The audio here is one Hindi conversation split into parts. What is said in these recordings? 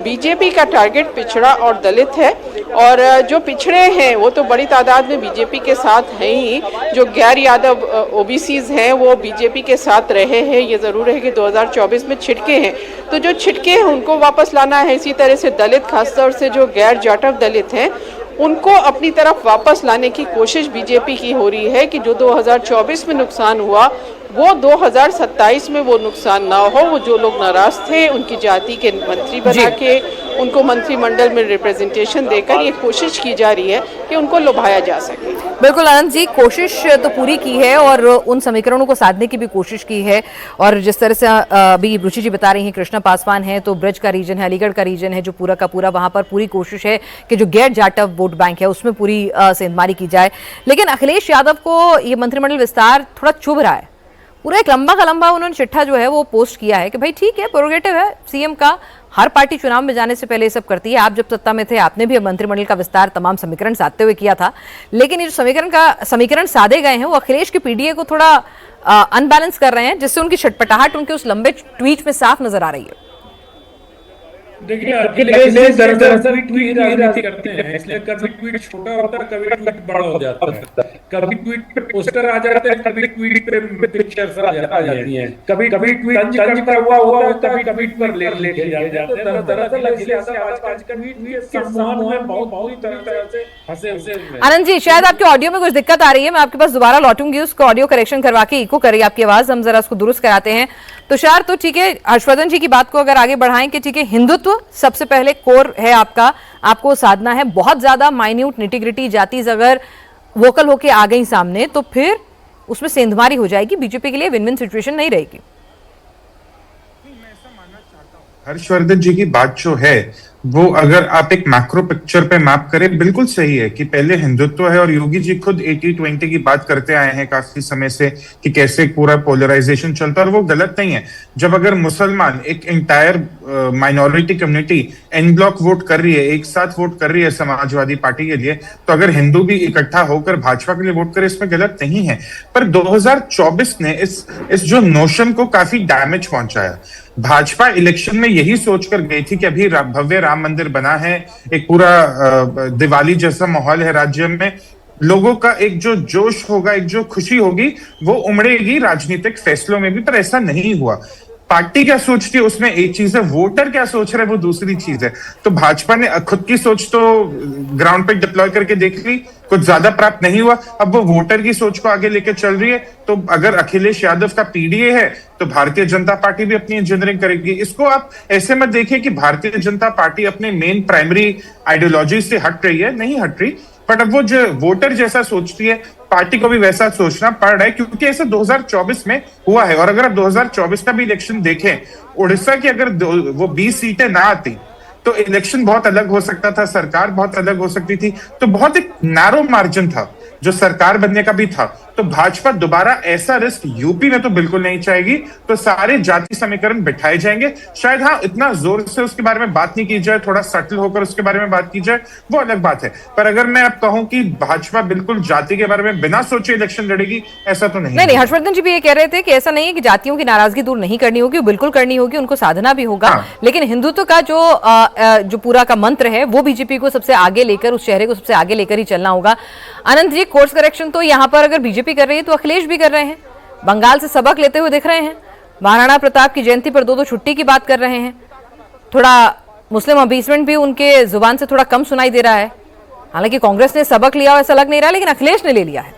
बीजेपी का टारगेट पिछड़ा और दलित है और जो पिछड़े हैं वो तो बड़ी तादाद में बीजेपी के साथ हैं ही। जो गैर यादव ओबीसीज हैं वो बीजेपी के साथ रहे हैं। ये ज़रूर है कि 2024 में छिटके हैं, तो जो छिटके हैं उनको वापस लाना है। इसी तरह से दलित, खासतौर से जो गैर जाटव दलित हैं उनको अपनी तरफ वापस लाने की कोशिश बीजेपी की हो रही है कि जो 2024 में नुकसान हुआ वो 2027 में वो नुकसान ना हो। वो जो लोग नाराज थे उनकी जाति के मंत्री बना के उनको मंत्रिमंडल में रिप्रेजेंटेशन देकर ये कोशिश की जा रही है कि उनको लुभाया जा सके। बिल्कुल आनंद जी, कोशिश तो पूरी की है और उन समीकरणों को साधने की भी कोशिश की है। और जिस तरह से अभी रुचि जी बता रही हैं, कृष्णा पासवान है तो ब्रज का रीजन है, अलीगढ़ का रीजन है, जो पूरा का पूरा वहां पर पूरी कोशिश है कि जो गैर जाटव वोट बैंक है उसमें पूरी सेंधमारी की जाए। लेकिन अखिलेश यादव को ये मंत्रिमंडल विस्तार थोड़ा चुभ रहा है। पूरा एक लंबा का लंबा उन्होंने चिट्ठा जो है वो पोस्ट किया है कि भाई ठीक है, प्रोरोगेटिव है सीएम का, हर पार्टी चुनाव में जाने से पहले ये सब करती है। आप जब सत्ता में थे आपने भी मंत्रिमंडल का विस्तार तमाम समीकरण साधते हुए किया था, लेकिन ये जो समीकरण साधे गए हैं वो अखिलेश के पीडीए को थोड़ा अनबैलेंस कर रहे हैं, जिससे उनकी छटपटाहट उनके उस लंबे ट्वीट में साफ नजर आ रही है। देखिए, अखिलेश दरअसल ट्वीट राजनीति करते हैं, इसलिए कभी ट्वीट छोटा होता है, कभी ट्वीट बड़ा हो जाता है, कभी ट्वीट पे पोस्टर आ जाते हैं, कभी ट्वीट पे पिक्चर्स आ जाती हैं, कभी ट्वीट तंज का हुआ होता है, कभी ट्वीट पर लेके जाते हैं। दरअसल अखिलेश आज का ट्वीट के सम्मान में बहुत तरह से हंसे। आनंद जी, शायद आपके ऑडियो में कुछ दिक्कत आ रही है, मैं आपके पास दोबारा लौटूंगी, उसको ऑडियो करेक्शन करवा के इको करिए आपकी आवाज, हम जरा उसको दुरुस्त कराते हैं। तुषार, तो ठीक है, हर्षवर्धन जी की बात को अगर आगे बढ़ाएं कि ठीक है, हिंदुत्व सबसे पहले कोर है आपका, आपको साधना है। बहुत ज्यादा माइन्यूट निटिग्रिटी जाति अगर वोकल होके आ गई सामने तो फिर उसमें सेंधमारी हो जाएगी, बीजेपी के लिए विन विन सिचुएशन नहीं रहेगी। हर्षवर्धन जी की बात जो है वो अगर आप एक मैक्रो पिक्चर पे मैप करें, बिल्कुल सही है कि पहले हिंदुत्व है। और योगी जी खुद 80-20 की बात करते आए हैं काफी समय से कि कैसे पूरा पोलराइजेशन चलता है, और वो गलत नहीं है। जब अगर मुसलमान, एक entire minority community en bloc vote कर रही है, एक साथ वोट कर रही है समाजवादी पार्टी के लिए, तो अगर हिंदू भी इकट्ठा होकर भाजपा के लिए वोट करे, इसमें गलत नहीं है। पर 2024 ने इस जो नोशन को काफी डैमेज पहुंचाया। भाजपा इलेक्शन में यही सोचकर गई थी कि अभी भव्य राम मंदिर बना है, एक पूरा दिवाली जैसा माहौल है राज्य में, लोगों का एक जो जोश होगा, एक जो खुशी होगी वो उमड़ेगी राजनीतिक फैसलों में भी। पर ऐसा नहीं हुआ। पार्टी क्या सोचती है उसमें एक चीज है, वोटर क्या सोच रहे हैं वो दूसरी चीज है। तो भाजपा ने खुद की सोच तो ग्राउंड पे डिप्लॉय करके देख ली, कुछ ज्यादा प्राप्त नहीं हुआ। अब वो वोटर की सोच को आगे लेकर चल रही है। तो अगर अखिलेश यादव का पीडीए है तो भारतीय जनता पार्टी भी अपनी इंजीनियरिंग करेगी। इसको आप ऐसे मत देखिए कि भारतीय जनता पार्टी अपने मेन प्राइमरी आइडियोलॉजी से हट रही है, नहीं हट रही। बट अब वो जो वोटर जैसा सोचती है, पार्टी को भी वैसा सोचना पड़ रहा है, क्योंकि ऐसा 2024 में हुआ है। और अगर आप 2024 का भी इलेक्शन देखें, उड़ीसा की अगर वो 20 सीटें ना आती तो इलेक्शन बहुत अलग हो सकता था, सरकार बहुत अलग हो सकती थी। तो बहुत एक नैरो मार्जिन था जो सरकार बनने का भी था। तो भाजपा दोबारा ऐसा रिस्क यूपी में तो बिल्कुल नहीं चाहेगी। तो सारे जाति समीकरण बिठाए जाएंगे। शायद हाँ, इतना जोर से उसके बारे में बात नहीं की जाए, थोड़ा सटल होकर उसके बारे में बात की जाए, वो अलग बात है। पर अगर मैं अब कहूं कि भाजपा बिल्कुल जाति के बारे में बिना सोचे इलेक्शन लड़ेगी, ऐसा तो नहीं। हर्षवर्धन जी भी ये कह रहे थे कि ऐसा नहीं है कि जातियों की नाराजगी दूर नहीं करनी होगी, बिल्कुल करनी होगी, उनको साधना भी होगा। लेकिन हिंदुत्व का जो पूरा का मंत्र है वो बीजेपी को सबसे आगे लेकर, उस चेहरे को सबसे आगे लेकर ही चलना होगा। आनंद जी, कोर्स करेक्शन तो यहाँ पर अगर बीजेपी कर रही है तो अखिलेश भी कर रहे हैं, बंगाल से सबक लेते हुए दिख रहे हैं, महाराणा प्रताप की जयंती पर 2-2 छुट्टी की बात कर रहे हैं, थोड़ा मुस्लिम अपीसमेंट भी उनके जुबान से थोड़ा कम सुनाई दे रहा है। हालांकि कांग्रेस ने सबक लिया ऐसा लग नहीं रहा, लेकिन अखिलेश ने ले लिया है।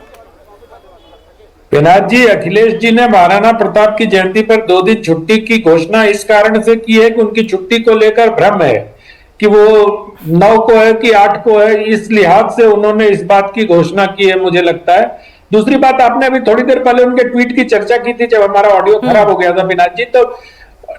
विनाथ जी, अखिलेश जी ने महाराणा प्रताप की जयंती पर 2 दिन छुट्टी की घोषणा इस कारण से की है कि उनकी छुट्टी को लेकर भ्रम है कि वो 9 को है कि 8 को है। इस लिहाज से उन्होंने इस बात की घोषणा की है, मुझे लगता है। दूसरी बात, आपने अभी थोड़ी देर पहले उनके ट्वीट की चर्चा की थी जब हमारा ऑडियो खराब हो गया था विनाथ जी। तो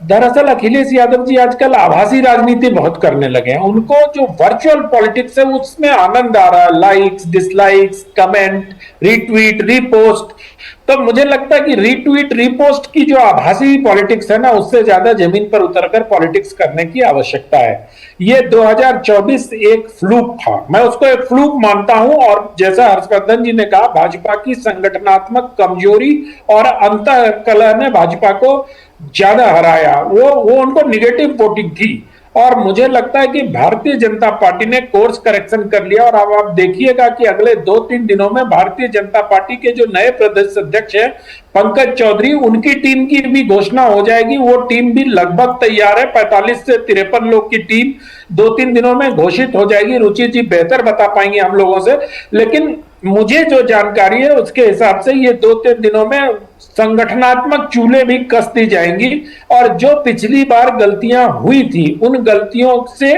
दरअसल अखिलेश यादव जी आजकल आभासी राजनीति बहुत करने लगे हैं। उनको जो वर्चुअल पॉलिटिक्स है उसमें आनंद आ रहा है, likes, dislikes, comment, retweet, repost. तो मुझे लगता है कि रीट्वीट, रीपोस्ट की जो आभासी पॉलिटिक्स है ना, उससे ज्यादा जमीन पर उतरकर पॉलिटिक्स करने की आवश्यकता है। ये 2024 एक फ्लूक था, मैं उसको एक फ्लूक मानता हूं। और जैसा हर्षवर्धन जी ने कहा, भाजपा की संगठनात्मक कमजोरी और अंतःकलह ने भाजपा को ज्यादा हराया। वो उनको निगेटिव वोटिंग थी। और मुझे लगता है कि भारतीय जनता पार्टी ने कोर्स करेक्शन कर लिया। और अब आप देखिएगा कि अगले 2-3 दिनों में भारतीय जनता पार्टी के जो नए प्रदेश अध्यक्ष हैं पंकज चौधरी, उनकी टीम की भी घोषणा हो जाएगी। वो टीम भी लगभग तैयार है, 45 से 53 लोग की टीम 2-3 दिनों में घोषित हो जाएगी। रुचि जी बेहतर बता पाएंगे हम लोगों से, लेकिन मुझे जो जानकारी है उसके हिसाब से ये 2-3 दिनों में संगठनात्मक चूल्हे भी कस दी जाएंगी। और जो पिछली बार गलतियां हुई थी उन गलतियों से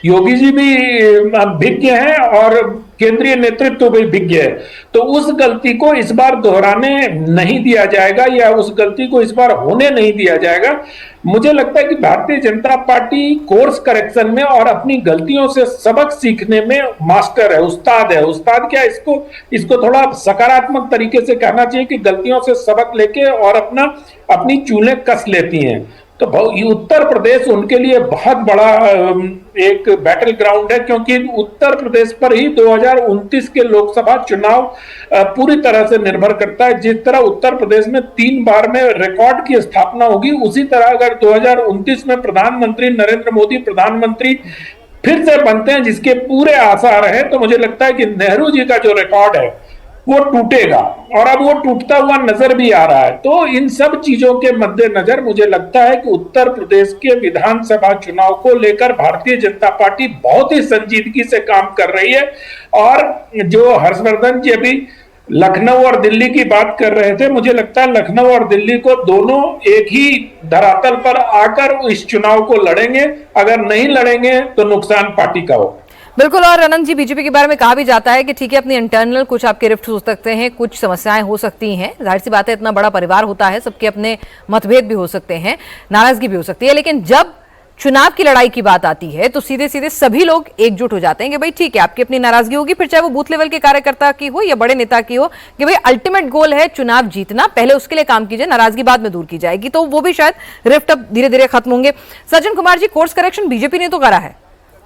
योगी जी भी विज्ञ हैं और केंद्रीय नेतृत्व भी विज्ञ है, तो उस गलती को इस बार दोहराने नहीं दिया जाएगा या उस गलती को इस बार होने नहीं दिया जाएगा। मुझे लगता है कि Bharatiya Janata party course correction में और अपनी गलतियों से सबक सीखने में मास्टर है, उस्ताद है। उस्ताद क्या, इसको थोड़ा सकारात्मक तरीके से कहना चाहिए कि गलतियों से सबक लेके और अपनी चूल्हे कस लेती हैं। तो उत्तर प्रदेश उनके लिए बहुत बड़ा एक बैटल ग्राउंड है, क्योंकि उत्तर प्रदेश पर ही 2029 के लोकसभा चुनाव पूरी तरह से निर्भर करता है। जिस तरह उत्तर प्रदेश में 3 बार में रिकॉर्ड की स्थापना होगी, उसी तरह अगर 2029 में प्रधानमंत्री नरेंद्र मोदी प्रधानमंत्री फिर से बनते हैं, जिसके पूरे आसार हैं, तो मुझे लगता है कि नेहरू जी का जो रिकॉर्ड है वो टूटेगा और अब वो टूटता हुआ नजर भी आ रहा है। तो इन सब चीजों के मद्देनजर मुझे लगता है कि उत्तर प्रदेश के विधानसभा चुनाव को लेकर भारतीय जनता पार्टी बहुत ही संजीदगी से काम कर रही है। और जो हर्षवर्धन जी अभी लखनऊ और दिल्ली की बात कर रहे थे, मुझे लगता है लखनऊ और दिल्ली को दोनों एक ही धरातल पर आकर इस चुनाव को लड़ेंगे। अगर नहीं लड़ेंगे तो नुकसान पार्टी का होगा। बिल्कुल। और अनंत जी, बीजेपी के बारे में कहा भी जाता है कि ठीक है, अपनी इंटरनल कुछ आपके रिफ्ट हो सकते हैं, कुछ समस्याएं हो सकती हैं, जाहिर सी बात है, इतना बड़ा परिवार होता है, सबके अपने मतभेद भी हो सकते हैं, नाराजगी भी हो सकती है, लेकिन जब चुनाव की लड़ाई की बात आती है तो सीधे सीधे सभी लोग एकजुट हो जाते हैं कि भाई ठीक है, आपकी अपनी नाराजगी होगी, फिर चाहे वो बूथ लेवल के कार्यकर्ता की हो या बड़े नेता की हो, कि भाई अल्टीमेट गोल है चुनाव जीतना, पहले उसके लिए काम कीजिए, नाराजगी बाद में दूर की जाएगी। तो वो भी शायद रिफ्ट अब धीरे धीरे खत्म होंगे। Sajjan Kumar ji, course correction BJP ने तो करा है,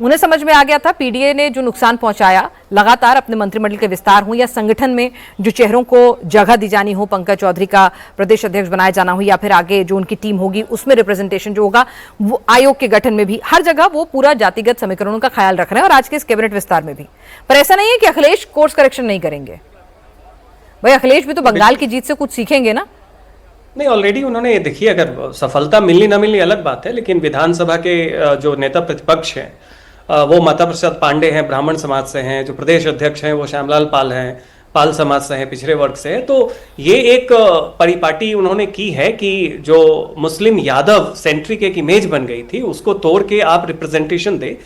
उन्हें समझ में आ गया था पीडीए ने जो नुकसान पहुंचाया, लगातार अपने मंत्रिमंडल के विस्तार हो या संगठन में जो चेहरों को जगह दी जानी हो, पंकज चौधरी का प्रदेश अध्यक्ष बनाया जाना हो या फिर आगे जो उनकी टीम होगी उसमें रिप्रेजेंटेशन जो होगा, वो आयोग के गठन में भी, हर जगह वो पूरा जातिगत समीकरणों का ख्याल रख रहे हैं और आज के इस कैबिनेट विस्तार में भी। पर ऐसा नहीं है कि अखिलेश कोर्स करेक्शन नहीं करेंगे। भाई अखिलेश भी तो बंगाल की जीत से कुछ सीखेंगे ना। नहीं, ऑलरेडी उन्होंने, देखिए, अगर सफलता मिलनी ना मिलनी अलग बात है, लेकिन विधानसभा के जो नेता प्रतिपक्ष हैं वो माता प्रसाद पांडे हैं, ब्राह्मण समाज से हैं, जो प्रदेश अध्यक्ष हैं वो श्यामलाल पाल हैं, पाल समाज से हैं, पिछड़े वर्ग से हैं। तो ये एक परिपाटी उन्होंने की है कि जो मुस्लिम यादव सेंट्रिक एक इमेज बन गई थी उसको तोड़ के आप रिप्रेजेंटेशन दे।